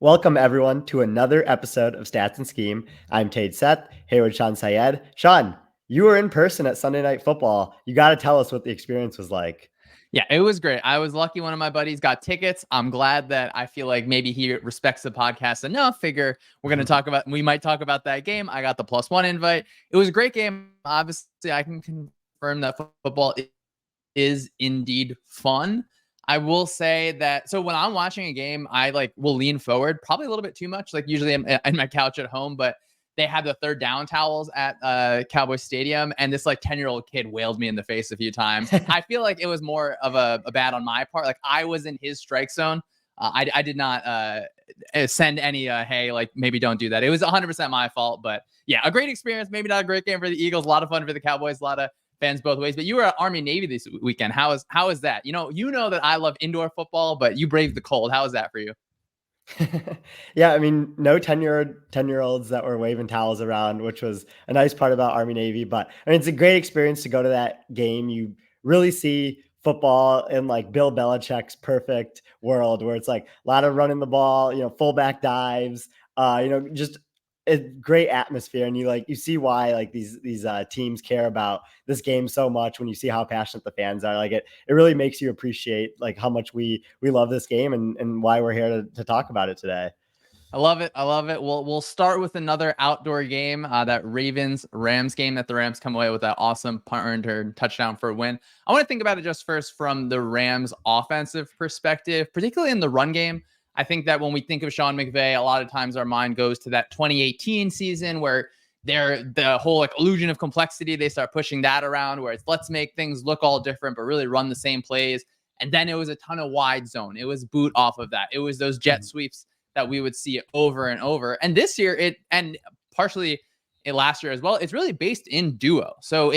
Welcome, everyone, to another episode of Stats and Scheme. I'm Seth, here with Shawn Syed. Shawn, you were in person at Sunday Night Football. You got to tell us what the experience was like. Yeah, it was great. I was lucky one of my buddies got tickets. I'm glad that I feel like maybe he respects the podcast enough. Figure we might talk about that game. I got the +1 invite. It was a great game. Obviously, I can confirm that football is indeed fun. I will say that, so when I'm watching a game, I will lean forward probably a little bit too much. Like usually I'm in my couch at home, but they had the third down towels at Cowboy Stadium, and this 10-year-old kid wailed me in the face a few times. I feel like it was more of a bad on my part. Like I was in his strike zone. I did not send any hey, maybe don't do that. It was 100% my fault, but yeah, a great experience. Maybe not a great game for the Eagles. A lot of fun for the Cowboys. A lot of fans both ways. But you were at Army Navy this weekend. How is that? You know that I love indoor football, but you braved the cold. How is that for you? Yeah, I mean, no 10-year-olds that were waving towels around, which was a nice part about Army Navy. But I mean, it's a great experience to go to that game. You really see football in Bill Belichick's perfect world, where it's a lot of running the ball, fullback dives, just a great atmosphere. And you see why these teams care about this game so much when you see how passionate the fans are. It really makes you appreciate how much we love this game and why we're here to talk about it today. I love it. I love it. We'll start with another outdoor game, that Ravens-Rams game that the Rams come away with that awesome punt return touchdown for a win. I want to think about it just first from the Rams offensive perspective, particularly in the run game. I think that when we think of Sean McVay, a lot of times our mind goes to that 2018 season where the whole illusion of complexity, they start pushing that around where it's let's make things look all different, but really run the same plays. And then it was a ton of wide zone. It was boot off of that. It was those jet sweeps that we would see over and over. And this year, partially last year as well, it's really based in duo. So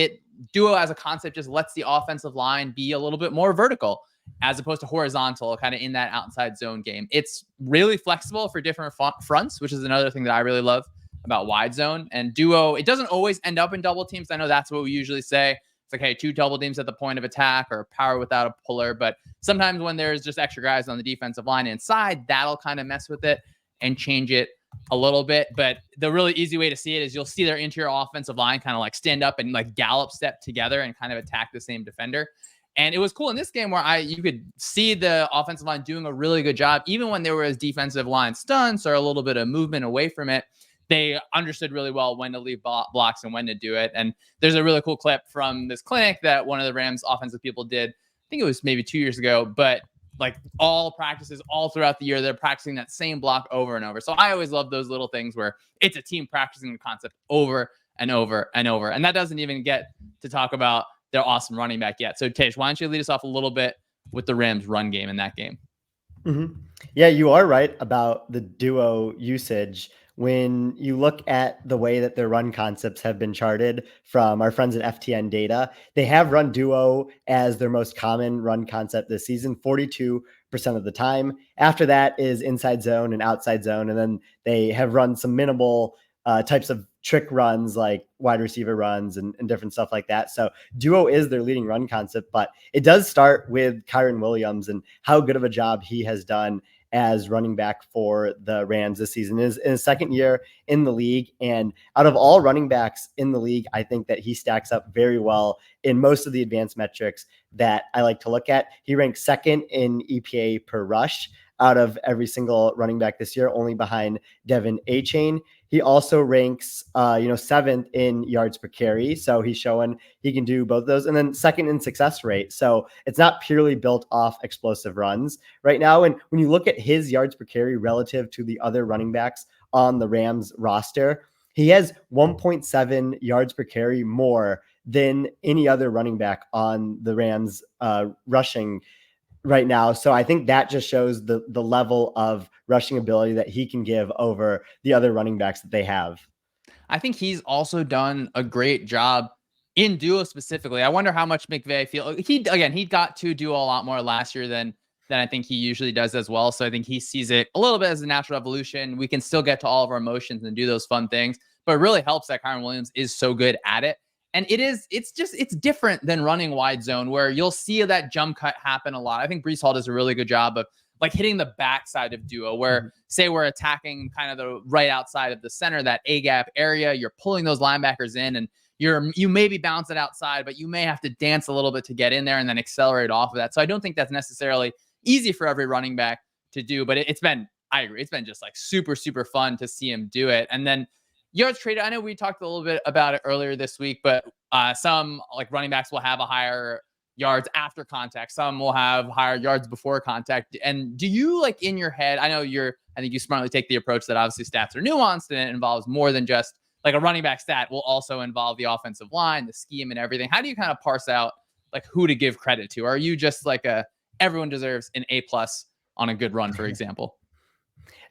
duo as a concept just lets the offensive line be a little bit more vertical as opposed to horizontal, kind of in that outside zone game. It's really flexible for different fronts, which is another thing that I really love about wide zone. And duo, it doesn't always end up in double teams. I know that's what we usually say. It's hey, 2 double teams at the point of attack or power without a puller. But sometimes when there's just extra guys on the defensive line inside, that'll kind of mess with it and change it a little bit. But the really easy way to see it is you'll see their interior offensive line kind of stand up and gallop step together and kind of attack the same defender. And it was cool in this game where you could see the offensive line doing a really good job, even when there was defensive line stunts or a little bit of movement away from it. They understood really well when to leave blocks and when to do it. And there's a really cool clip from this clinic that one of the Rams offensive people did. I think it was maybe 2 years ago, but all practices all throughout the year, they're practicing that same block over and over. So I always love those little things where it's a team practicing the concept over and over and over. And that doesn't even get to talk about their awesome running back yet. So Tej, why don't you lead us off a little bit with the Rams run game in that game? Mm-hmm. Yeah, you are right about the duo usage. When you look at the way that their run concepts have been charted from our friends at FTN Data, they have run duo as their most common run concept this season, 42% of the time. After that is inside zone and outside zone. And then they have run some minimal types of trick runs like wide receiver runs and different stuff like that. So duo is their leading run concept, but it does start with Kyren Williams and how good of a job he has done as running back for the Rams this season. Is in his second year in the league. And out of all running backs in the league, I think that he stacks up very well in most of the advanced metrics that I like to look at. He ranks second in EPA per rush out of every single running back this year, only behind Devin Achane. He also ranks, seventh in yards per carry. So he's showing he can do both of those. And then second in success rate. So it's not purely built off explosive runs right now. And when you look at his yards per carry relative to the other running backs on the Rams roster, he has 1.7 yards per carry more than any other running back on the Rams rushing right now. So I think that just shows the level of rushing ability that he can give over the other running backs that they have. I think he's also done a great job in duo specifically. I wonder how much McVay he got to duo a lot more last year than I think he usually does as well. So I think he sees it a little bit as a natural evolution. We can still get to all of our emotions and do those fun things, but it really helps that Kyren Williams is so good at it. And it's different than running wide zone where you'll see that jump cut happen a lot. I think Breece Hall does a really good job of like hitting the backside of duo, where say we're attacking kind of the right outside of the center, that A gap area, you're pulling those linebackers in, and you maybe bounce it outside, but you may have to dance a little bit to get in there and then accelerate off of that. So I don't think that's necessarily easy for every running back to do, but it's been, I agree, it's been just like super, super fun to see him do it. And then yards traded, I know we talked a little bit about it earlier this week, but some like running backs will have a higher yards after contact. Some will have higher yards before contact. And do you, like, in your head, I think you smartly take the approach that obviously stats are nuanced and it involves more than just like a running back stat will also involve the offensive line, the scheme and everything. How do you kind of parse out like who to give credit to? Or are you just like everyone deserves an A+ on a good run, for example?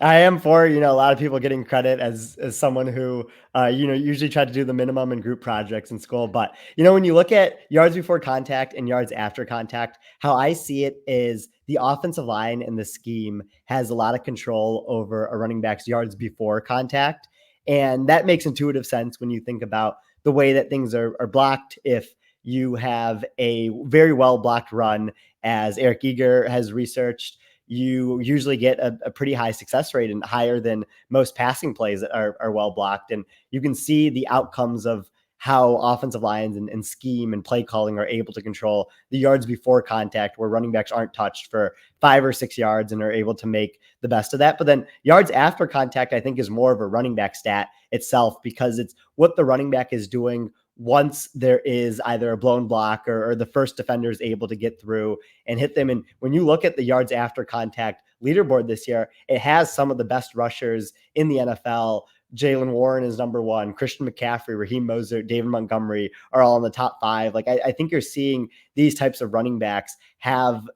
I am for, a lot of people getting credit as someone who, usually try to do the minimum in group projects in school. But, when you look at yards before contact and yards after contact, how I see it is the offensive line and the scheme has a lot of control over a running back's yards before contact. And that makes intuitive sense when you think about the way that things are blocked. If you have a very well blocked run, as Eric Eager has researched, you usually get a pretty high success rate and higher than most passing plays that are well blocked. And you can see the outcomes of how offensive lines and scheme and play calling are able to control the yards before contact, where running backs aren't touched for 5 or 6 yards and are able to make the best of that. But then yards after contact, I think, is more of a running back stat itself, because it's what the running back is doing once there is either a blown block or the first defender is able to get through and hit them. And when you look at the yards after contact leaderboard this year, it has some of the best rushers in the NFL. Jaylen Warren is number 1. Christian McCaffrey, Raheem Mostert, David Montgomery are all in the top 5. Like, I think you're seeing these types of running backs have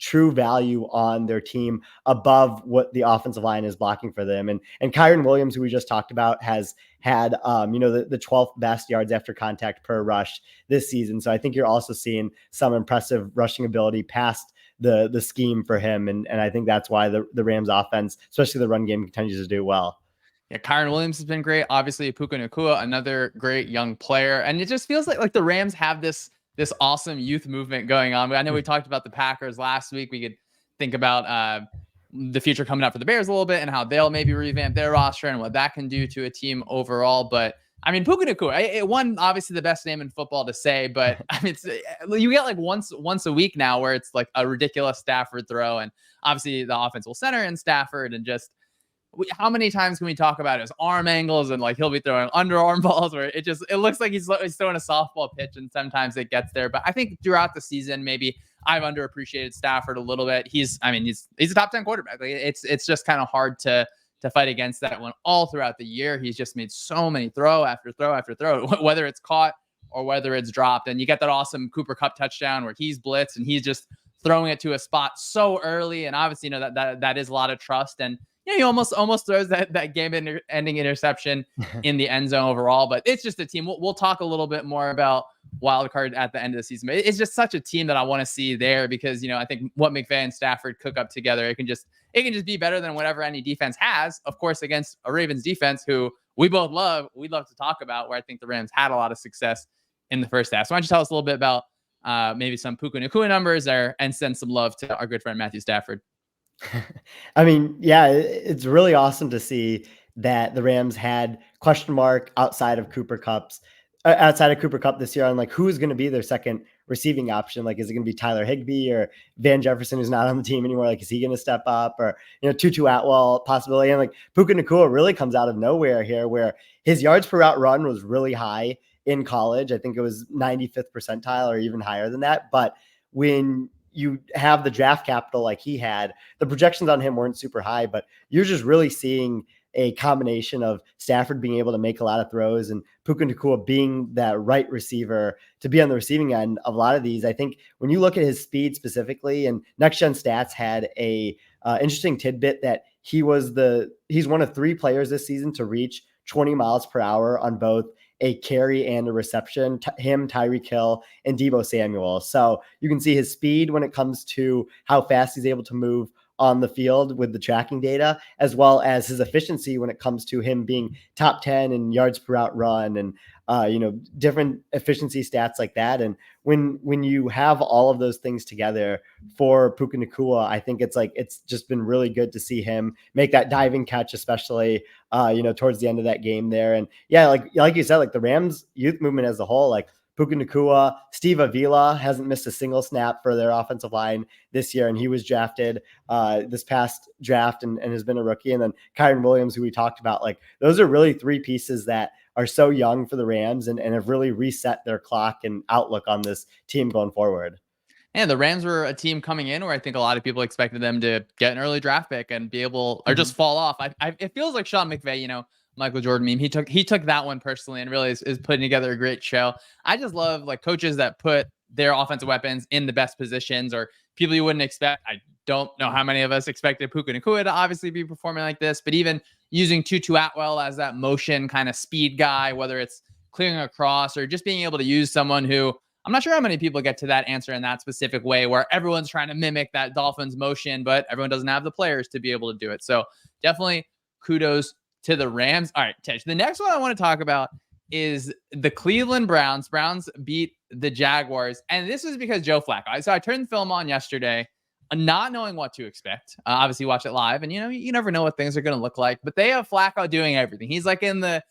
true value on their team above what the offensive line is blocking for them. And Kyren Williams, who we just talked about, has had, the 12th best yards after contact per rush this season. So I think you're also seeing some impressive rushing ability past the scheme for him. And I think that's why the Rams offense, especially the run game, continues to do well. Yeah, Kyren Williams has been great. Obviously, Puka Nacua, another great young player. And it just feels like the Rams have this awesome youth movement going on. I know we talked about the Packers last week. We could think about the future coming up for the Bears a little bit and how they'll maybe revamp their roster and what that can do to a team overall. But I mean, Puka Nacua, it won obviously the best name in football to say, but I mean, you get like once a week now where it's like a ridiculous Stafford throw, and obviously the offensive center in Stafford, and just how many times can we talk about his arm angles, and like he'll be throwing underarm balls where it looks like he's throwing a softball pitch, and sometimes it gets there. But I think throughout the season, maybe I've underappreciated Stafford a little bit. He's a top 10 quarterback. Like, it's just kind of hard to fight against that one. All throughout the year, he's just made so many throw after throw after throw, whether it's caught or whether it's dropped. And you get that awesome Cooper Kupp touchdown where he's blitzed and he's just throwing it to a spot so early. And obviously, that is a lot of trust. And he almost throws that game-ending interception in the end zone overall. But it's just a team. We'll talk a little bit more about wild card at the end of the season. But it's just such a team that I want to see there, because I think what McVay and Stafford cook up together, it can just be better than whatever any defense has. Of course, against a Ravens defense who we both love, we'd love to talk about, where I think the Rams had a lot of success in the first half. So why don't you tell us a little bit about maybe some Puka Nacua numbers there, and send some love to our good friend Matthew Stafford. I mean, yeah, it's really awesome to see that the Rams had question mark outside of Cooper Kupp this year on like who's going to be their second receiving option. Like, is it going to be Tyler Higbee or Van Jefferson, who's not on the team anymore? Like, is he going to step up, or Tutu Atwell possibility? And like Puka Nacua really comes out of nowhere here, where his yards per route run was really high in college. I think it was 95th percentile or even higher than that. But when you have the draft capital like he had, the projections on him weren't super high, but you're just really seeing a combination of Stafford being able to make a lot of throws and Puka Nacua being that right receiver to be on the receiving end of a lot of these. I think when you look at his speed specifically, and Next Gen Stats had a interesting tidbit that he's one of 3 players this season to reach 20 miles per hour on both a carry and a reception, him, Tyreek Hill, and Deebo Samuel. So you can see his speed when it comes to how fast he's able to move on the field with the tracking data, as well as his efficiency when it comes to him being top 10 in yards per route run and different efficiency stats like that. And when you have all of those things together for Puka Nacua, I think it's just been really good to see him make that diving catch, especially towards the end of that game there. And yeah, like you said, like the Rams youth movement as a whole, like Puka Nacua, Steve Avila hasn't missed a single snap for their offensive line this year, and he was drafted this past draft and has been a rookie. And then Kyron Williams, who we talked about, like those are really three pieces that are so young for the Rams and have really reset their clock and outlook on this team going forward. And the Rams were a team coming in where I think a lot of people expected them to get an early draft pick and be able, or just fall off. It feels like Sean McVay, Michael Jordan meme. He took that one personally and really is putting together a great show. I just love like coaches that put their offensive weapons in the best positions or people you wouldn't expect. I don't know how many of us expected Puka Nacua to obviously be performing like this, but even using Tutu Atwell as that motion kind of speed guy, whether it's clearing across or just being able to use someone who I'm not sure how many people get to that answer in that specific way where everyone's trying to mimic that Dolphins motion, but everyone doesn't have the players to be able to do it. So definitely kudos to the Rams. All right, Tish, the next one I want to talk about is the Cleveland Browns. Browns beat the Jaguars, and this was because Joe Flacco. So I turned the film on yesterday, not knowing what to expect. Obviously, watch it live, and you never know what things are going to look like. But they have Flacco doing everything. He's like in the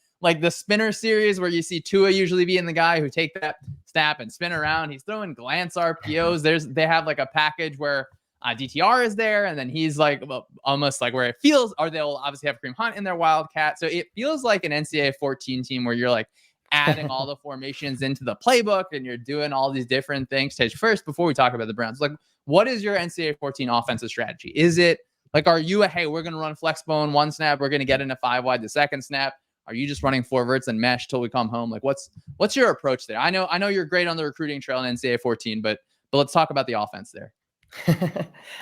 spinner series where you see Tua usually being the guy who take that snap and spin around. He's throwing glance RPOs. They have like a package where DTR is there, and then he's like almost like where it feels, or they'll obviously have Kareem Hunt in their Wildcat. So it feels like an NCAA 14 team where you're like adding all the formations into the playbook and you're doing all these different things. First, before we talk about the Browns, like what is your NCAA 14 offensive strategy? Is it like, are you hey, we're going to run flex bone one snap, we're going to get into 5 wide the second snap? Are you just running 4 verts and mesh till we come home? Like what's your approach there? I know you're great on the recruiting trail in NCAA 14, but let's talk about the offense there.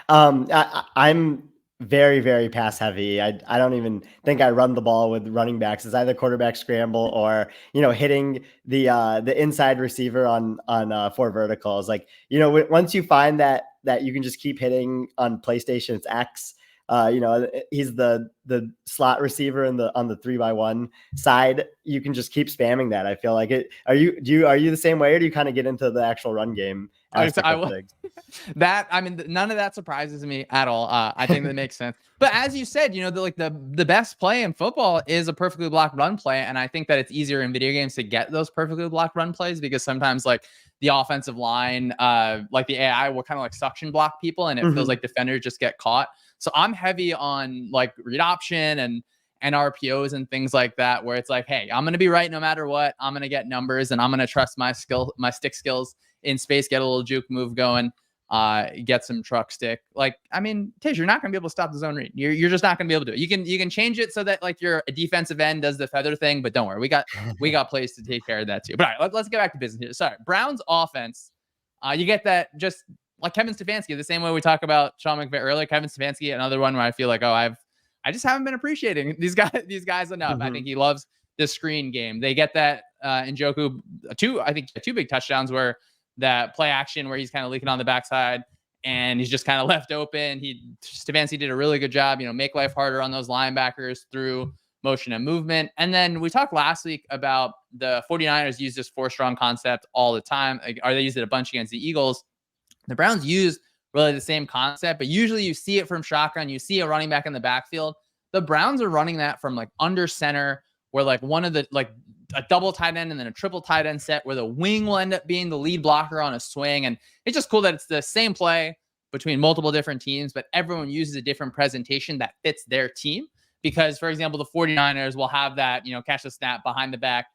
I'm very, very pass heavy. I don't even think I run the ball with running backs. It's either quarterback scramble or, hitting the inside receiver on 4 verticals. Like, once you find that you can just keep hitting on PlayStation, it's X. He's the slot receiver on the 3x1 side. You can just keep spamming that. I feel like it. Are you the same way, or do you kind of get into the actual run game? None of that surprises me at all. I think that makes sense. But as you said, the best play in football is a perfectly blocked run play, and I think that it's easier in video games to get those perfectly blocked run plays because sometimes like the offensive line, like the AI will kind of like suction block people, and it feels like defenders just get caught. So I'm heavy on like read option and RPOs and things like that, where it's like, hey, I'm going to be right no matter what. I'm going to get numbers and I'm going to trust my stick skills in space, get a little juke move going, get some truck stick. Like, I mean, Tish, you're not going to be able to stop the zone read. You're just not going to be able to do it. You can change it so that like your defensive end does the feather thing, but don't worry. We got plays to take care of that too. But all right, let's get back to business here. Sorry. Browns offense. You get that just like Kevin Stefanski, the same way we talk about Sean McVay earlier. Kevin Stefanski, another one where I feel like, I just haven't been appreciating these guys enough. I think he loves the screen game. They get that Njoku two big touchdowns where that play action where he's kind of leaking on the backside and he's just kind of left open. Stefanski did a really good job, make life harder on those linebackers through motion and movement. And then we talked last week about the 49ers use this 4-strong concept all the time. They used it a bunch against the Eagles. The Browns use really the same concept, but usually you see it from shotgun. You see a running back in the backfield. The Browns are running that from like under center, where like one of the like a double tight end and then a triple tight end set where the wing will end up being the lead blocker on a swing. And it's just cool that it's the same play between multiple different teams, but everyone uses a different presentation that fits their team. Because, for example, the 49ers will have that, catch the snap behind the back,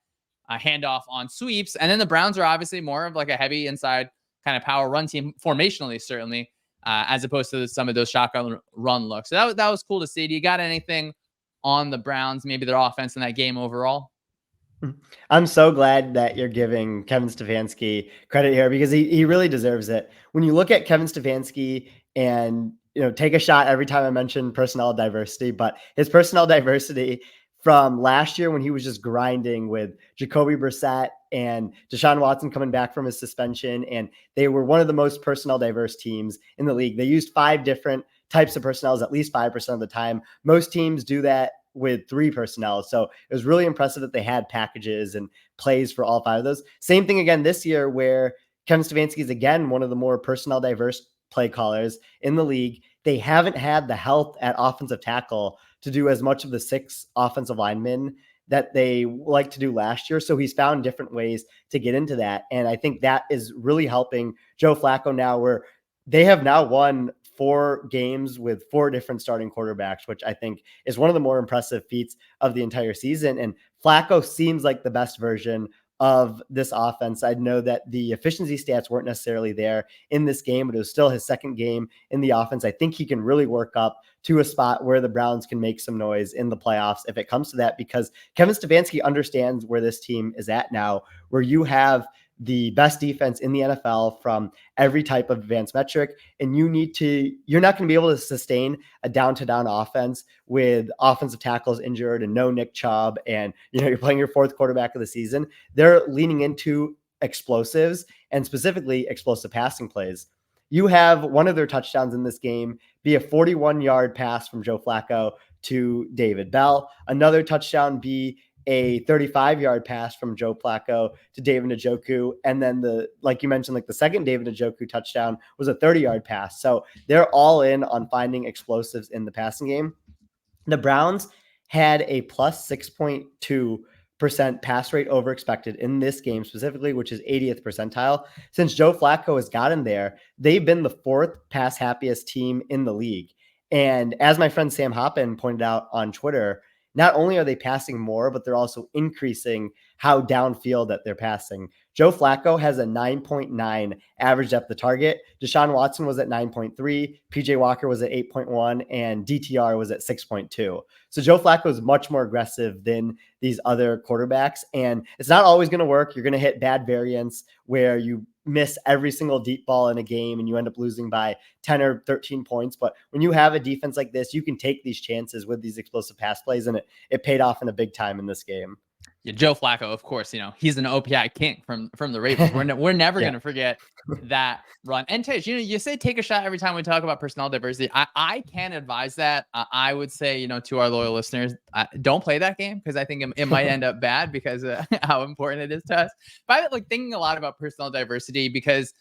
handoff on sweeps. And then the Browns are obviously more of like a heavy inside kind of power run team formationally, certainly, as opposed to some of those shotgun run looks. So that was cool to see. Do you got anything on the Browns, maybe their offense in that game overall? I'm so glad that you're giving Kevin Stefanski credit here because he really deserves it. When you look at Kevin Stefanski and, take a shot every time I mention personnel diversity, but his personnel diversity from last year when he was just grinding with Jacoby Brissett and Deshaun Watson coming back from his suspension, and they were one of the most personnel diverse teams in the league. They used 5 different types of personnel at least 5% of the time. Most teams do that with 3 personnel. So it was really impressive that they had packages and plays for all 5 of those. Same thing again this year, where Kevin Stefanski is again one of the more personnel diverse play callers in the league. They haven't had the health at offensive tackle to do as much of the 6 offensive linemen that they like to do last year. So he's found different ways to get into that. And I think that is really helping Joe Flacco now, where they have now won 4 games with 4 different starting quarterbacks, which I think is one of the more impressive feats of the entire season. And Flacco seems like the best version of this offense. I know that the efficiency stats weren't necessarily there in this game, but it was still his second game in the offense. I think he can really work up to a spot where the Browns can make some noise in the playoffs if it comes to that, because Kevin Stefanski understands where this team is at now, where you have the best defense in the NFL from every type of advanced metric. And you're not going to be able to sustain a down to down offense with offensive tackles injured and no Nick Chubb. And, you're playing your 4th quarterback of the season. They're leaning into explosives and specifically explosive passing plays. You have one of their touchdowns in this game be a 41-yard pass from Joe Flacco to David Bell. Another touchdown be a 35-yard pass from Joe Flacco to David Njoku. And then like you mentioned, like the second David Njoku touchdown was a 30-yard pass. So they're all in on finding explosives in the passing game. The Browns had a plus 6.2% pass rate over expected in this game specifically, which is 80th percentile. Since Joe Flacco has gotten there, they've been the 4th pass happiest team in the league. And as my friend Sam Hoppen pointed out on Twitter, not only are they passing more, but they're also increasing how downfield that they're passing. Joe Flacco has a 9.9 average depth of target. Deshaun Watson was at 9.3. PJ Walker was at 8.1, and DTR was at 6.2. So Joe Flacco is much more aggressive than these other quarterbacks, and it's not always going to work. You're going to hit bad variance where you miss every single deep ball in a game and you end up losing by 10 or 13 points. But when you have a defense like this, you can take these chances with these explosive pass plays, and it paid off in a big time in this game. Yeah, Joe Flacco, of course, he's an OPI king from the Ravens. We're never going to forget that run. And Tej, you say take a shot every time we talk about personnel diversity. I can advise that. I would say, to our loyal listeners, don't play that game, because I think it might end up bad because of how important it is to us. But I'm thinking a lot about personnel diversity, because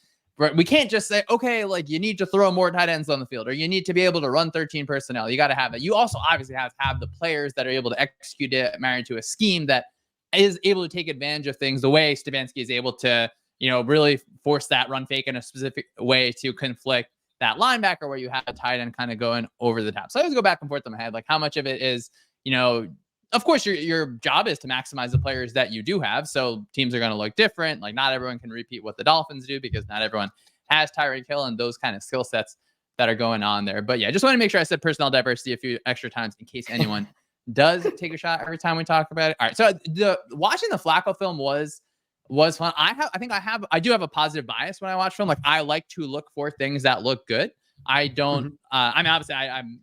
we can't just say, okay, you need to throw more tight ends on the field, or you need to be able to run 13 personnel. You got to have that. You also obviously have the players that are able to execute it, married to a scheme that is able to take advantage of things the way Stefanski is able to, really force that run fake in a specific way to conflict that linebacker, where you have a tight end kind of going over the top. So I always go back and forth in my head, how much of it is, of course your job is to maximize the players that you do have. So teams are going to look different. Not everyone can repeat what the Dolphins do, because not everyone has Tyreek Hill and those kind of skill sets that are going on there. But yeah, just want to make sure I said personnel diversity a few extra times in case anyone does take a shot every time we talk about it. All right. So watching the Flacco film was fun. I do have a positive bias when I watch film. I like to look for things that look good. I don't, I mean, obviously I'm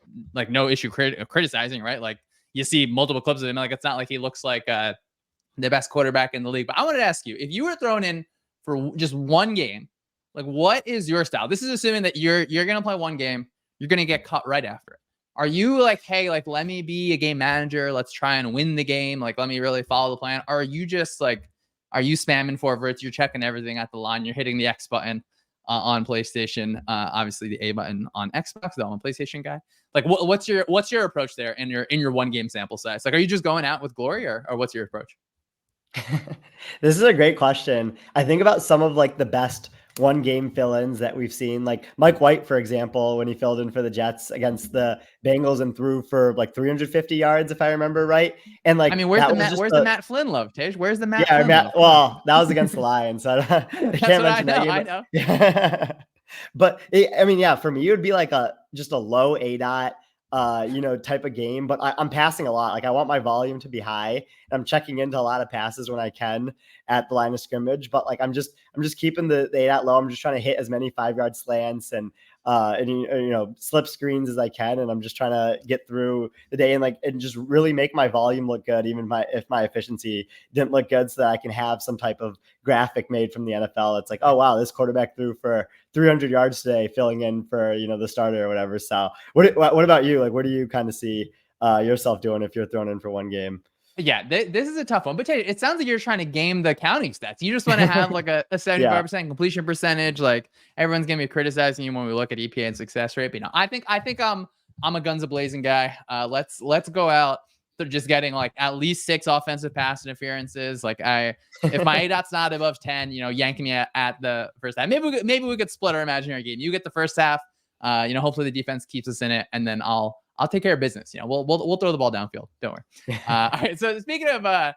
no issue criticizing, right? You see multiple clips of him. It's not like he looks like the best quarterback in the league. But I wanted to ask you, if you were thrown in for just one game, what is your style? This is assuming that you're going to play one game, you're going to get cut right after it. Are you hey, let me be a game manager, let's try and win the game, let me really follow the plan? Or are you just are you spamming forwards, you're checking everything at the line, you're hitting the X button on PlayStation, obviously the A button on Xbox, though I'm a PlayStation guy. What's your approach there in your one game sample size? Are you just going out with glory, or what's your approach? This is a great question. I think about some of the best one game fill-ins that we've seen, like Mike White, for example, when he filled in for the Jets against the Bengals and threw for 350 yards, if I remember right. And I mean, where's the Matt Flynn love, Tej? Where's the Matt Flynn love? Well, that was against the Lions, so I can't mention that game. I know. Yeah. But for me, it would be just a low ADOT, type of game, but I'm passing a lot. I want my volume to be high, and I'm checking into a lot of passes when I can at the line of scrimmage, but I'm just keeping the ADOT low. I'm just trying to hit as many 5-yard slants and and slip screens as I can, and I'm just trying to get through the day and just really make my volume look good, even if my efficiency didn't look good, so that I can have some type of graphic made from the NFL. It's like, oh wow, this quarterback threw for 300 yards today, filling in for the starter or whatever. So what about you? Like, what do you kind of see yourself doing if you're thrown in for one game? Yeah, this is a tough one, but it sounds like you're trying to game the counting stats. You just want to have like a 75% completion percentage. Like everyone's gonna be criticizing you when we look at EPA and success rate. But I think I'm a guns a blazing guy. Let's go out. They're just getting like at least 6 offensive pass interferences. Like if my ADOT's not above 10, yanking me at the first half. Maybe we could split our imaginary game. You get the first half. Hopefully the defense keeps us in it, and then I'll take care of business. We'll throw the ball downfield. Don't worry. All right. So speaking of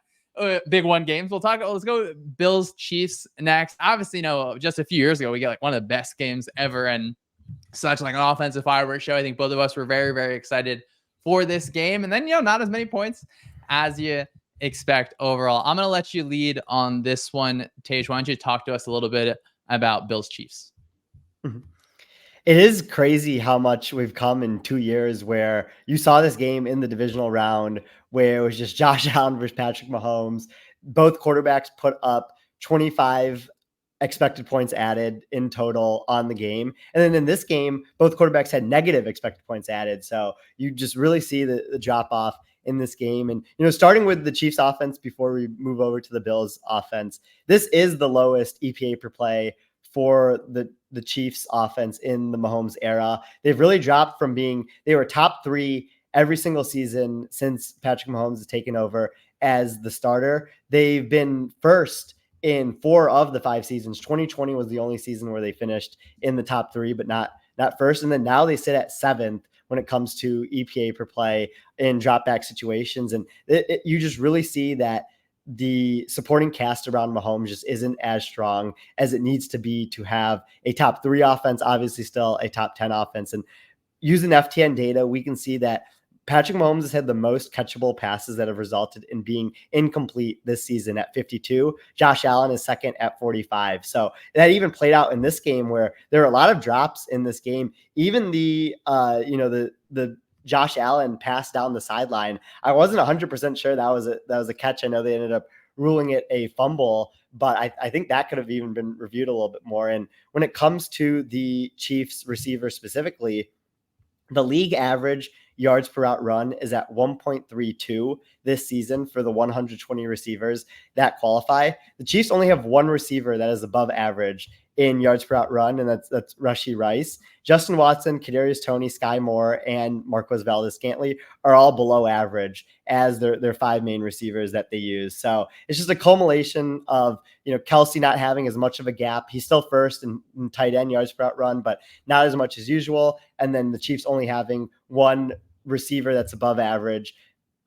big one games, let's go Bills Chiefs next. Obviously, just a few years ago, we got like one of the best games ever, and such like an offensive fireworks show. I think both of us were very, very excited for this game, and then not as many points as you expect overall. I'm gonna let you lead on this one, Tej. Why don't you talk to us a little bit about Bills Chiefs? Mm-hmm. It is crazy how much we've come in 2 years, where you saw this game in the divisional round where it was just Josh Allen versus Patrick Mahomes. Both quarterbacks put up 25 expected points added in total on the game. And then in this game, both quarterbacks had negative expected points added. So you just really see the drop off in this game. And, starting with the Chiefs offense before we move over to the Bills offense, this is the lowest EPA per play for the Chiefs offense in the Mahomes era. They've really dropped from they were top 3 every single season since Patrick Mahomes has taken over as the starter. They've been first in 4 of the 5 seasons. 2020 was the only season where they finished in the top 3, but not first. And then now they sit at 7th when it comes to EPA per play in drop back situations. And you just really see that the supporting cast around Mahomes just isn't as strong as it needs to be to have a top 3 offense, obviously still a top 10 offense. And using FTN data, we can see that Patrick Mahomes has had the most catchable passes that have resulted in being incomplete this season at 52. Josh Allen is second at 45. So that even played out in this game, where there are a lot of drops in this game. Even the Josh Allen pass down the sideline, I wasn't 100% sure that was a catch. I know they ended up ruling it a fumble, but I think that could have even been reviewed a little bit more. And when it comes to the Chiefs receiver specifically, the league average yards per route run is at 1.32 this season for the 120 receivers that qualify. The Chiefs only have one receiver that is above average in yards per route run, and that's Rashee Rice. Justin Watson, Kadarius Toney, Sky Moore, and Marquez Valdes-Scantling are all below average as their 5 main receivers that they use. So it's just a culmination of Kelsey not having as much of a gap. He's still first in tight end yards per route run, but not as much as usual. And then the Chiefs only having one receiver that's above average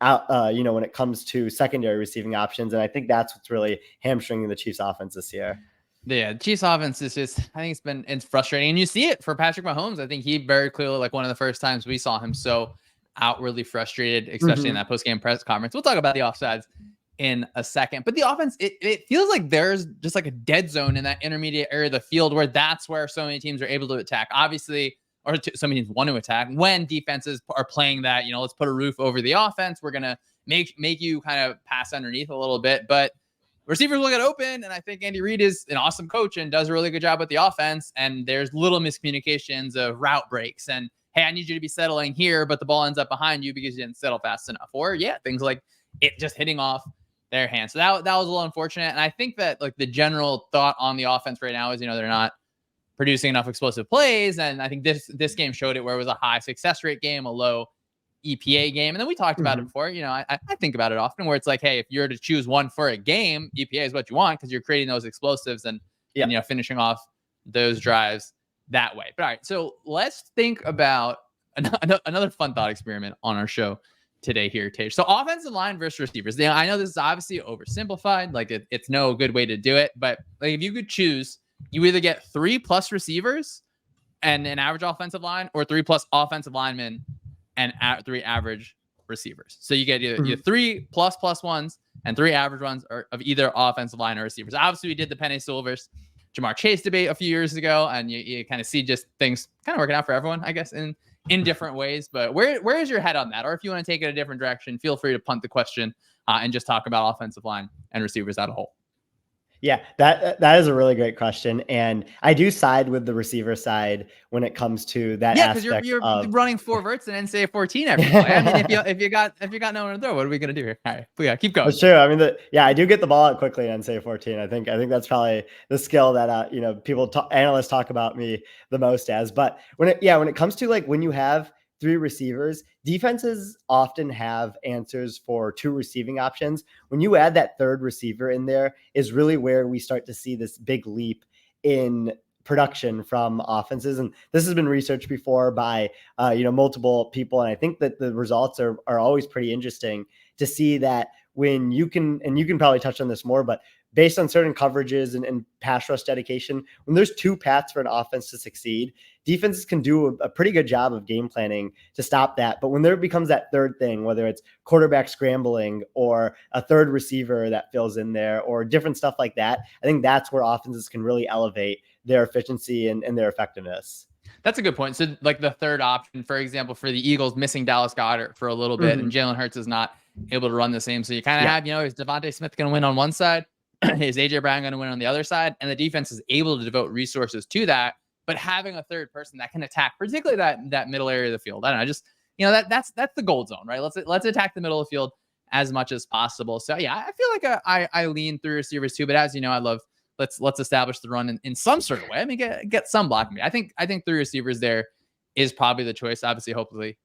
when it comes to secondary receiving options. And I think that's what's really hamstringing the Chiefs offense this year. Yeah, the Chiefs offense is just, I think it's frustrating. And you see it for Patrick Mahomes. I think he very clearly, like one of the first times we saw him so outwardly frustrated, especially in that post-game press conference. We'll talk about the offsides in a second. But the offense, it feels like there's just like a dead zone in that intermediate area of the field where that's where so many teams are able to attack. Obviously, or so many teams want to attack when defenses are playing that, let's put a roof over the offense. We're going to make you kind of pass underneath a little bit. But receivers will get open, and I think Andy Reid is an awesome coach and does a really good job with the offense. And there's little miscommunications of route breaks and, hey, I need you to be settling here, but the ball ends up behind you because you didn't settle fast enough. Or, things like it just hitting off their hands. So that was a little unfortunate. And I think that like the general thought on the offense right now is, they're not producing enough explosive plays. And I think this game showed it, where it was a high success rate game, a low EPA game. And then we talked about it before. I think about it often, where it's like, hey, if you're to choose one for a game, EPA is what you want, because you're creating those explosives and finishing off those drives that way. But all right, so let's think about another fun thought experiment on our show today here, Tej. So offensive line versus receivers. I know this is obviously oversimplified. Like it's no good way to do it, but like if you could choose, you either get 3+ receivers and an average offensive line, or 3+ offensive linemen and 3 average receivers. So you get either 3++1s and 3 average ones of either offensive line or receivers. Obviously, we did the Penny Silvers Jamar Chase debate a few years ago, and you kind of see just things kind of working out for everyone, I guess, in different ways. But where is your head on that? Or if you want to take it a different direction, feel free to punt the question and just talk about offensive line and receivers as a whole. Yeah, that is a really great question, and I do side with the receiver side when it comes to that Yeah, because aspect you're of running 4 verts and NCAA 14 every play. I mean, if you got no one to throw, what are we gonna do here? All right, yeah, keep going. That's true. I mean, I do get the ball out quickly on say 14. I think that's probably the skill that analysts talk about me the most as. But when it comes to like when you have 3 receivers, defenses often have answers for 2 receiving options. When you add that third receiver in there is really where we start to see this big leap in production from offenses. And this has been researched before by multiple people, and I think that the results are always pretty interesting to see that when you can, and you can probably touch on this more, but based on certain coverages and pass rush dedication, when there's 2 paths for an offense to succeed, defenses can do a pretty good job of game planning to stop that. But when there becomes that third thing, whether it's quarterback scrambling or a third receiver that fills in there or different stuff like that, I think that's where offenses can really elevate their efficiency and their effectiveness. That's a good point. So, like the third option, for example, for the Eagles, missing Dallas Goedert for a little bit, and Jalen Hurts is not able to run the same. So you kind of have, is Devontae Smith going to win on one side? Is AJ Brown going to win on the other side? And the defense is able to devote resources to that, but having a third person that can attack, particularly that middle area of the field. I don't know, just that's the gold zone, right? Let's attack the middle of the field as much as possible. So yeah, I feel like I lean through receivers too, but as you know, I love let's establish the run in some sort of way. I mean, get some blocking. I think 3 receivers there is probably the choice. Obviously, hopefully,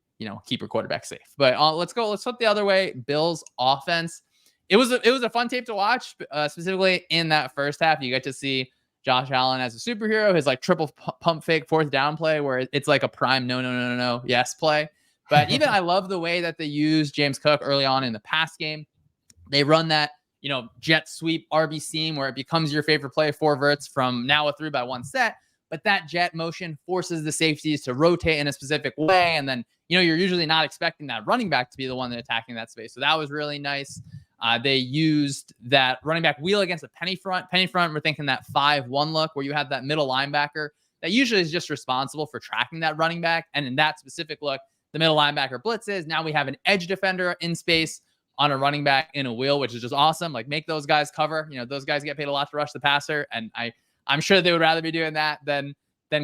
keep your quarterback safe. But let's flip the other way. Bills offense. It was a fun tape to watch, specifically in that first half. You get to see Josh Allen as a superhero, his like triple pump fake 4th down play where it's like a prime no yes play. But even I love the way that they use James Cook early on in the pass game. They run that jet sweep RB seam where it becomes your favorite play, 4 verts from now a 3-by-1 set. But that jet motion forces the safeties to rotate in a specific way. And then, you're usually not expecting that running back to be the one that attacking that space. So that was really nice. They used that running back wheel against a penny front. Penny front, we're thinking that 5-1 look where you have that middle linebacker that usually is just responsible for tracking that running back. And in that specific look, the middle linebacker blitzes. Now we have an edge defender in space on a running back in a wheel, which is just awesome. Like, make those guys cover. Those guys get paid a lot to rush the passer. And I'm sure they would rather be doing that than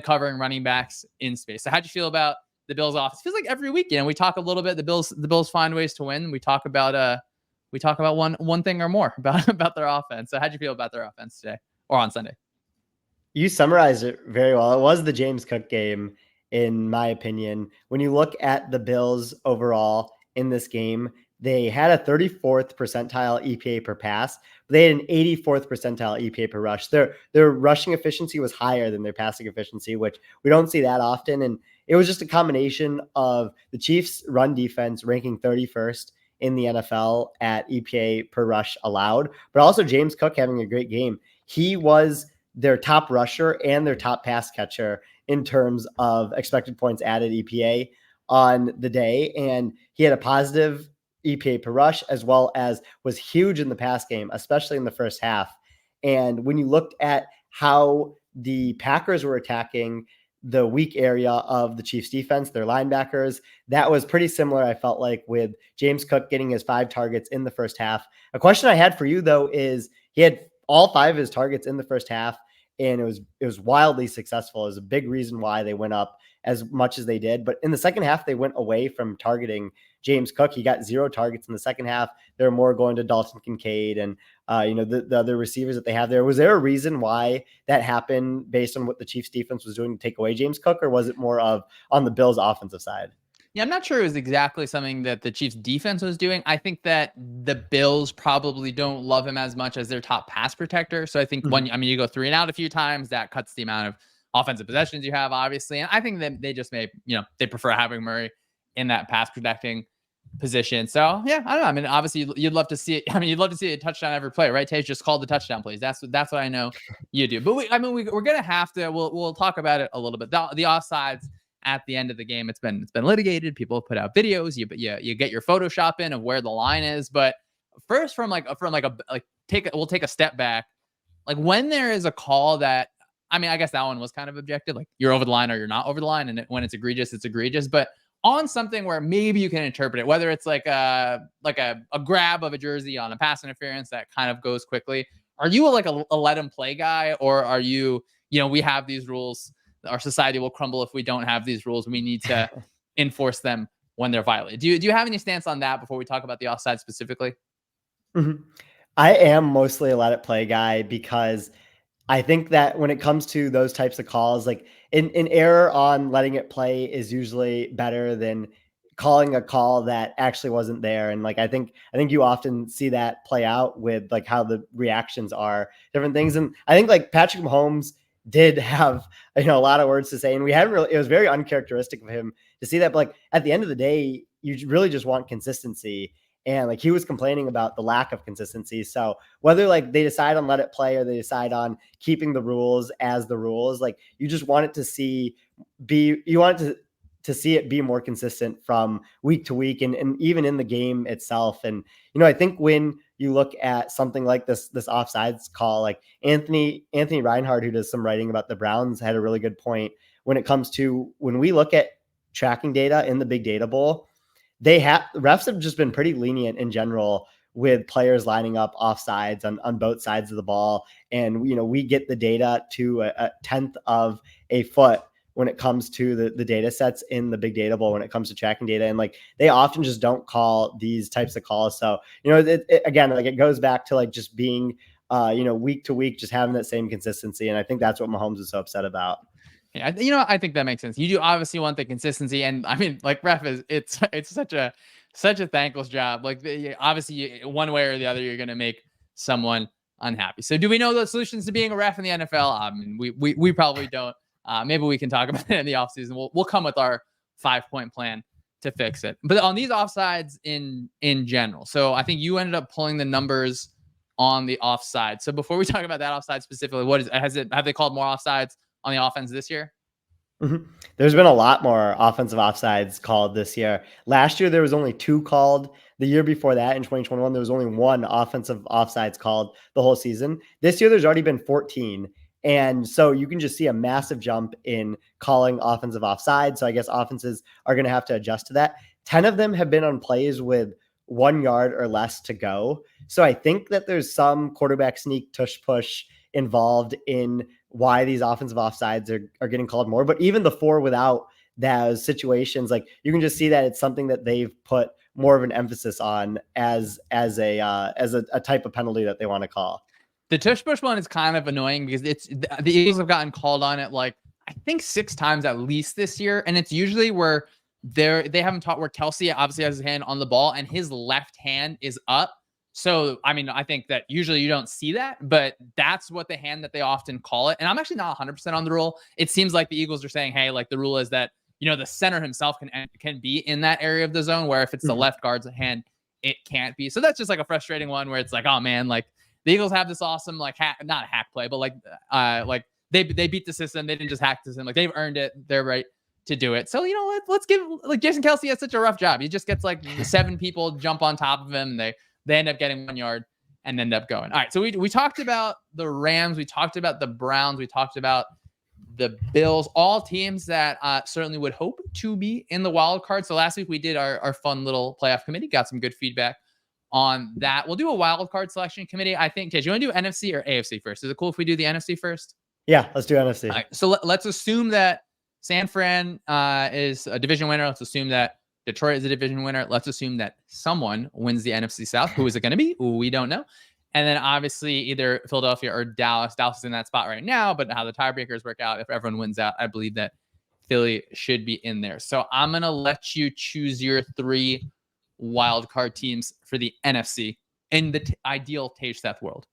covering running backs in space. So how'd you feel about the Bills offense? It feels like every week, we talk a little bit, the Bills find ways to win. We talk about one thing or more about their offense. So how'd you feel about their offense today or on Sunday? You summarized it very well. It was the James Cook game, in my opinion. When you look at the Bills overall in this game, they had a 34th percentile EPA per pass, but they had an 84th percentile EPA per rush. Their rushing efficiency was higher than their passing efficiency, which we don't see that often. And it was just a combination of the Chiefs' run defense ranking 31st in the NFL at EPA per rush allowed, but also James Cook having a great game. He was their top rusher and their top pass catcher in terms of expected points added EPA on the day. And he had a positive EPA per rush, as well as was huge in the pass game, especially in the first half. And when you looked at how the Packers were attacking the weak area of the Chiefs defense, their linebackers, that was pretty similar, I felt like, with James Cook getting his 5 targets in the first half. A question I had for you, though, is he had all 5 of his targets in the first half, and it was wildly successful. It was a big reason why they went up as much as they did. But in the second half, they went away from targeting James Cook. He got 0 targets in the second half. They're more going to Dalton Kincaid and the other receivers that they have there. Was there a reason why that happened based on what the Chiefs defense was doing to take away James Cook, or was it more of on the Bills offensive side? Yeah, I'm not sure it was exactly something that the Chiefs defense was doing. I think that the Bills probably don't love him as much as their top pass protector. So I think you go 3 and out a few times, that cuts the amount of offensive possessions you have, obviously. And I think that they just they prefer having Murray in that pass protecting position. So yeah, I don't know. I mean, obviously you'd love to see it. I mean, you'd love to see a touchdown every play, right? Tage just called the touchdown plays. That's what I know you do. But we're gonna have to. We'll talk about it a little bit. The offsides at the end of the game, it's been litigated. People put out videos. You get your Photoshop in of where the line is. But first, we'll take a step back. Like, when there is a call that I mean, I guess that one was kind of objective. Like you're over the line or you're not over the line. And when it's egregious, it's egregious. But on something where maybe you can interpret it, whether it's like a grab of a jersey on a pass interference that kind of goes quickly. Are you like a let him play guy, or are you, we have these rules, our society will crumble if we don't have these rules. We need to enforce them when they're violated. Do you have any stance on that before we talk about the offside specifically? Mm-hmm. I am mostly a let it play guy because I think that when it comes to those types of calls, like an error on letting it play is usually better than calling a call that actually wasn't there. And like I think you often see that play out with like how the reactions are, different things. And I think like Patrick Mahomes did have a lot of words to say, and we haven't really. It was very uncharacteristic of him to see that. But like at the end of the day, you really just want consistency. And like he was complaining about the lack of consistency. So whether like they decide on let it play or they decide on keeping the rules as the rules, like you just want it to see it be more consistent from week to week and even in the game itself. And I think when you look at something like this offsides call, like Anthony Reinhardt, who does some writing about the Browns, had a really good point when it comes to when we look at tracking data in the big data bowl. Refs have just been pretty lenient in general with players lining up offsides on both sides of the ball. And, we get the data to a tenth of a foot when it comes to the data sets in the big data bowl, when it comes to tracking data. And like, they often just don't call these types of calls. So, again, like it goes back to like just being, week to week, just having that same consistency. And I think that's what Mahomes is so upset about. Yeah, I think that makes sense. You do obviously want the consistency, and I mean, like ref it's such a thankless job. Like obviously, one way or the other, you're going to make someone unhappy. So, do we know the solutions to being a ref in the NFL? I mean, we probably don't. Maybe we can talk about it in the offseason. We'll come with our 5-point plan to fix it. But on these offsides in general, so I think you ended up pulling the numbers on the offside. So before we talk about that offside specifically, have they called more offsides on the offense this year? Mm-hmm. There's been a lot more offensive offsides called this year. Last year, there was only 2 called. The year before that, in 2021, there was only 1 offensive offsides called the whole season. This year, there's already been 14. And so you can just see a massive jump in calling offensive offside. So I guess offenses are going to have to adjust to that. 10 of them have been on plays with 1 yard or less to go. So I think that there's some quarterback sneak tush push involved in why these offensive offsides are getting called more. But even the 4 without those situations, like you can just see that it's something that they've put more of an emphasis on as a type of penalty that they want to call. The tush push one is kind of annoying because the Eagles have gotten called on it like I think 6 times at least this year, and it's usually where they haven't taught where Kelsey obviously has his hand on the ball and his left hand is up. So, I mean, I think that usually you don't see that, but that's what the hand that they often call it. And I'm actually not 100% on the rule. It seems like the Eagles are saying, hey, like the rule is that, the center himself can be in that area of the zone, where if it's the left guard's hand, it can't be. So that's just like a frustrating one where it's like, oh man, like the Eagles have this awesome, like not a hack play, but like they beat the system. They didn't just hack the system. Like they've earned it. They're right to do it. So, let's give, like Jason Kelsey has such a rough job. He just gets like 7 people jump on top of him. And they end up getting 1 yard and end up going. All right. So we talked about the Rams. We talked about the Browns. We talked about the Bills, all teams that certainly would hope to be in the wild card. So last week we did our fun little playoff committee, got some good feedback on that. We'll do a wild card selection committee. I think, Tej, you want to do NFC or AFC first? Is it cool if we do the NFC first? Yeah, let's do NFC. All right, so let's assume that San Fran is a division winner. Let's assume that Detroit is a division winner. Let's assume that someone wins the NFC South. Who is it going to be? We don't know. And then obviously either Philadelphia or Dallas. Dallas is in that spot right now, but how the tiebreakers work out, if everyone wins out, I believe that Philly should be in there. So I'm going to let you choose your 3 wild card teams for the NFC in the ideal Seth world.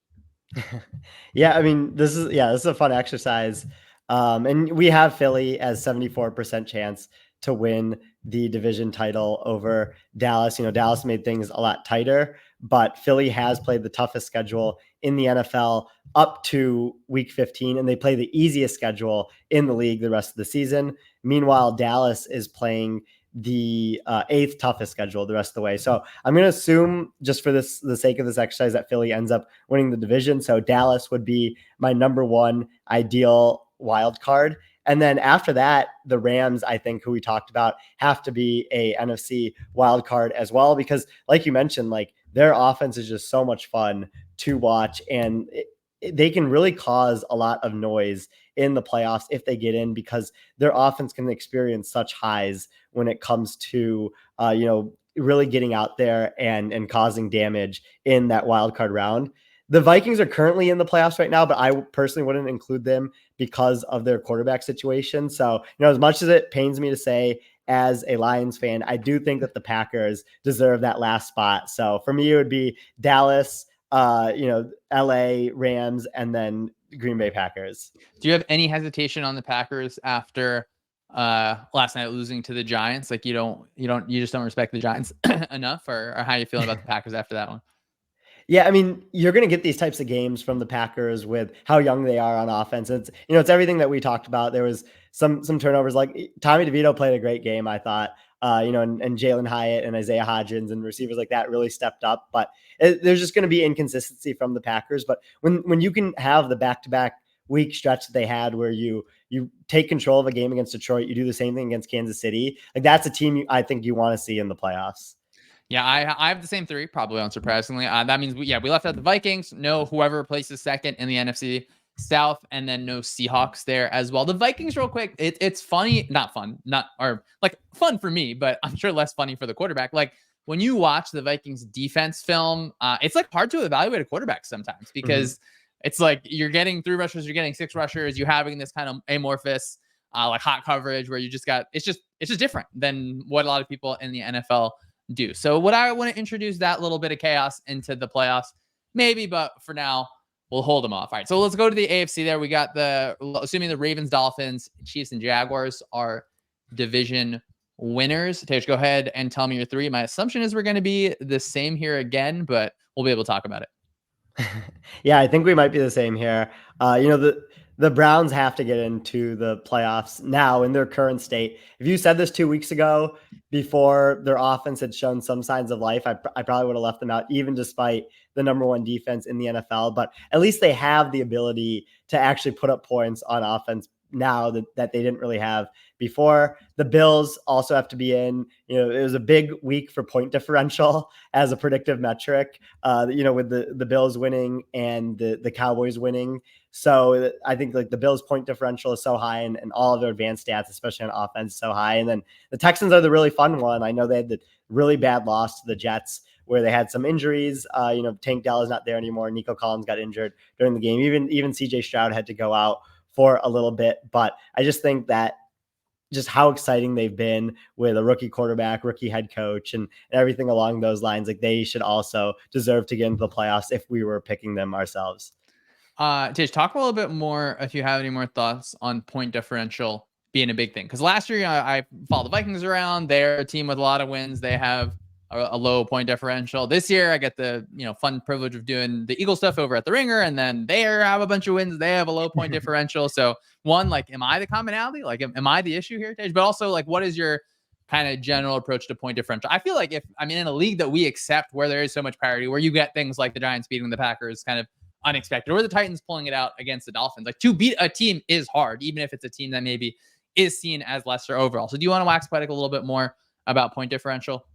Yeah, I mean, this is a fun exercise. And we have Philly as 74% chance to win the division title over Dallas. Dallas made things a lot tighter, but Philly has played the toughest schedule in the NFL up to week 15, and they play the easiest schedule in the league the rest of the season. Meanwhile, Dallas is playing the 8th toughest schedule the rest of the way. So I'm going to assume, just for the sake of this exercise, that Philly ends up winning the division. So Dallas would be my number 1 ideal wild card. And then after that, the Rams, I think, who we talked about, have to be a NFC wild card as well, because like you mentioned, like their offense is just so much fun to watch, and they can really cause a lot of noise in the playoffs if they get in, because their offense can experience such highs when it comes to really getting out there and causing damage in that wild card round. The Vikings are currently in the playoffs right now, but I personally wouldn't include them because of their quarterback situation. So, as much as it pains me to say, as a Lions fan, I do think that the Packers deserve that last spot. So for me, it would be Dallas, LA Rams, and then Green Bay Packers. Do you have any hesitation on the Packers after last night losing to the Giants? Like you just don't respect the Giants enough, or how are you feeling about the Packers after that one? Yeah, I mean, you're going to get these types of games from the Packers with how young they are on offense. It's everything that we talked about. There was some turnovers. Like Tommy DeVito played a great game, I thought. And Jalen Hyatt and Isaiah Hodgins and receivers like that really stepped up. But there's just going to be inconsistency from the Packers. But when you can have the back-to-back week stretch that they had, where you take control of a game against Detroit, you do the same thing against Kansas City. Like that's a team I think you want to see in the playoffs. Yeah, I have the same three, probably unsurprisingly. That means we left out the Vikings, no whoever places second in the NFC South, and then no Seahawks there as well. The Vikings, real quick, it's funny, not fun, fun for me, but I'm sure less funny for the quarterback. Like when you watch the Vikings defense film, it's like hard to evaluate a quarterback sometimes, because it's like you're getting 3 rushers, you're getting 6 rushers, you're having this kind of amorphous like hot coverage where you just got it's just different than what a lot of people in the NFL do. So what I want to introduce that little bit of chaos into the playoffs, maybe, but for now, we'll hold them off. All right, so let's go to the AFC there. We got assuming the Ravens, Dolphins, Chiefs, and Jaguars are division winners. Tej, go ahead and tell me your 3. My assumption is we're going to be the same here again, but we'll be able to talk about it. Yeah, I think we might be the same here. The Browns have to get into the playoffs now in their current state. If you said this 2 weeks ago, before their offense had shown some signs of life, I probably would have left them out, even despite the number 1 defense in the NFL. But at least they have the ability to actually put up points on offense now that they didn't really have before. The Bills also have to be in. It was a big week for point differential as a predictive metric, with the Bills winning and the Cowboys winning. So I think like the Bills point differential is so high, and all of their advanced stats, especially on offense, so high. And then the Texans are the really fun one. I know they had the really bad loss to the Jets where they had some injuries. Tank Dell is not there anymore. Nico Collins got injured during the game. Even CJ Stroud had to go out for a little bit. But I just think that just how exciting they've been with a rookie quarterback, rookie head coach, and everything along those lines. Like they should also deserve to get into the playoffs if we were picking them ourselves. Tish, talk a little bit more if you have any more thoughts on point differential being a big thing. Because last year, I followed the Vikings around. They're a team with a lot of wins. They have a low point differential. This year, I get the fun privilege of doing the Eagle stuff over at the Ringer, and then they have a bunch of wins. They have a low point differential. So one, like, am I the commonality? Like, am I the issue here, Tish? But also, like, what is your kind of general approach to point differential? I feel like in a league that we accept where there is so much parity, where you get things like the Giants beating the Packers kind of unexpected, or the Titans pulling it out against the Dolphins. Like, to beat a team is hard, even if it's a team that maybe is seen as lesser overall. So do you want to wax poetic a little bit more about point differential?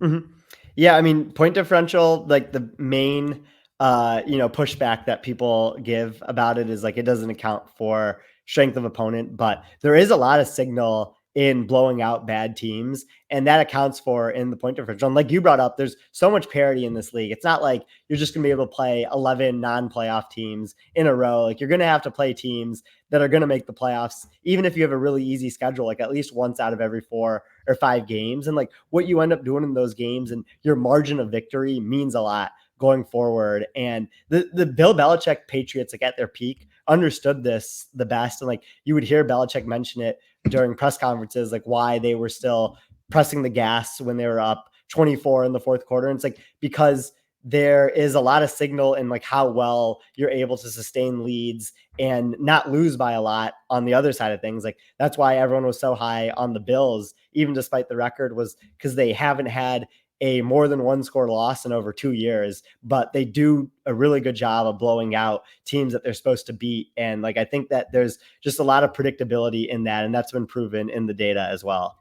Mm-hmm. Yeah, I mean, point differential, like the main pushback that people give about it is like it doesn't account for strength of opponent, but there is a lot of signal in blowing out bad teams, and that accounts for in the point differential. And like you brought up, there's so much parity in this league. It's not like you're just going to be able to play 11 non-playoff teams in a row. Like you're going to have to play teams that are going to make the playoffs, even if you have a really easy schedule, like at least once out of every 4 or 5 games. And like what you end up doing in those games and your margin of victory means a lot going forward. And the Bill Belichick Patriots, like at their peak, understood this the best. And like you would hear Belichick mention it during press conferences, like why they were still pressing the gas when they were up 24 in the fourth quarter. And it's like, because there is a lot of signal in like how well you're able to sustain leads and not lose by a lot on the other side of things. Like that's why everyone was so high on the Bills, even despite the record, was because they haven't had a more than one score loss in over 2 years, but they do a really good job of blowing out teams that they're supposed to beat. And like, I think that there's just a lot of predictability in that. And that's been proven in the data as well.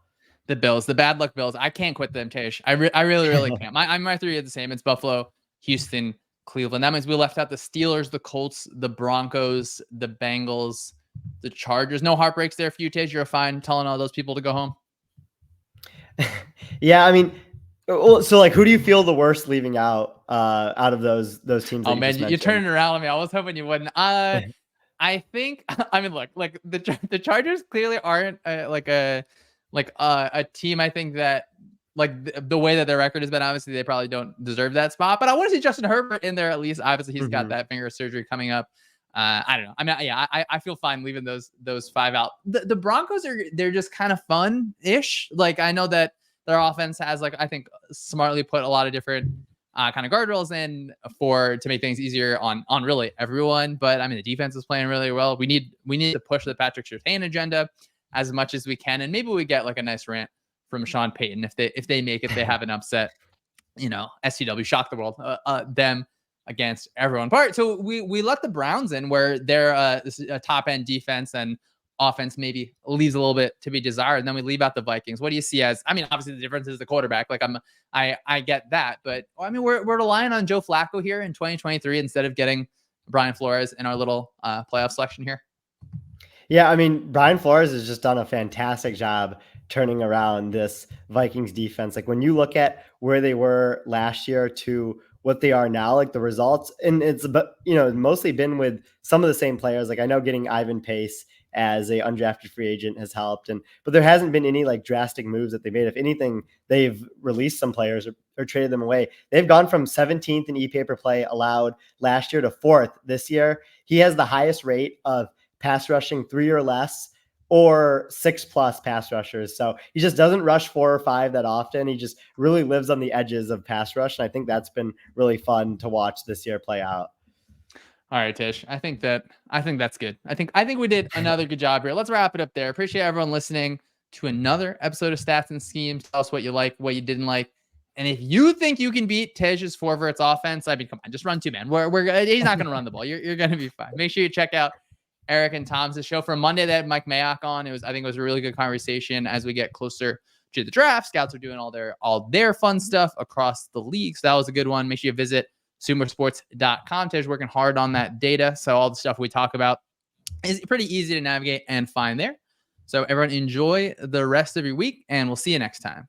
The Bills, the bad luck Bills. I can't quit them, Tish. I really, really can't. My three are the same. It's Buffalo, Houston, Cleveland. That means we left out the Steelers, the Colts, the Broncos, the Bengals, the Chargers. No heartbreaks there for you, Tish. You're fine telling all those people to go home. Yeah, I mean, so like, who do you feel the worst leaving out of those teams? Oh man, you turned it around on me. I was hoping you wouldn't. I think. I mean, look, like the Chargers clearly aren't like a team. I think that like the way that their record has been, obviously they probably don't deserve that spot. But I want to see Justin Herbert in there at least. Obviously, he's got that finger surgery coming up. I don't know. I mean, yeah, I feel fine leaving those five out. The Broncos they're just kind of fun-ish. Like I know that their offense has like I think smartly put a lot of different kind of guardrails in to make things easier on really everyone. But I mean, the defense is playing really well. We need to push the Patrick Surtain agenda as much as we can, and maybe we get like a nice rant from Sean Payton if they make it, they have an upset. SCW shock the world. Them against everyone. But so we let the Browns in where they're a top end defense and offense maybe leaves a little bit to be desired. And then we leave out the Vikings. What do you see as, I mean, obviously the difference is the quarterback. Like I get that, but I mean, we're relying on Joe Flacco here in 2023 instead of getting Brian Flores in our little playoff selection here. Yeah, I mean, Brian Flores has just done a fantastic job turning around this Vikings defense. Like when you look at where they were last year to what they are now, like the results, and it's mostly been with some of the same players. Like I know getting Ivan Pace as a undrafted free agent has helped, but there hasn't been any like drastic moves that they made. If anything, they've released some players or traded them away. They've gone from 17th in EPA per play allowed last year to 4th this year. He has the highest rate of pass rushing 3 or less or 6+ pass rushers. So he just doesn't rush 4 or 5 that often. He just really lives on the edges of pass rush. And I think that's been really fun to watch this year play out. All right, Tish. I think that's good. I think we did another good job here. Let's wrap it up there. Appreciate everyone listening to another episode of Stats and Schemes. Tell us what you like, what you didn't like. And if you think you can beat Tej's Forvert's offense, I mean, come on, just run 2, man. He's not going to run the ball. You're going to be fine. Make sure you check out Eric and Tom's show. For Monday, they had Mike Mayock on. I think it was a really good conversation as we get closer to the draft. Scouts are doing all their fun stuff across the league. So that was a good one. Make sure you visit sumosports.com. Tej's working hard on that data. So all the stuff we talk about is pretty easy to navigate and find there. So everyone enjoy the rest of your week, and we'll see you next time.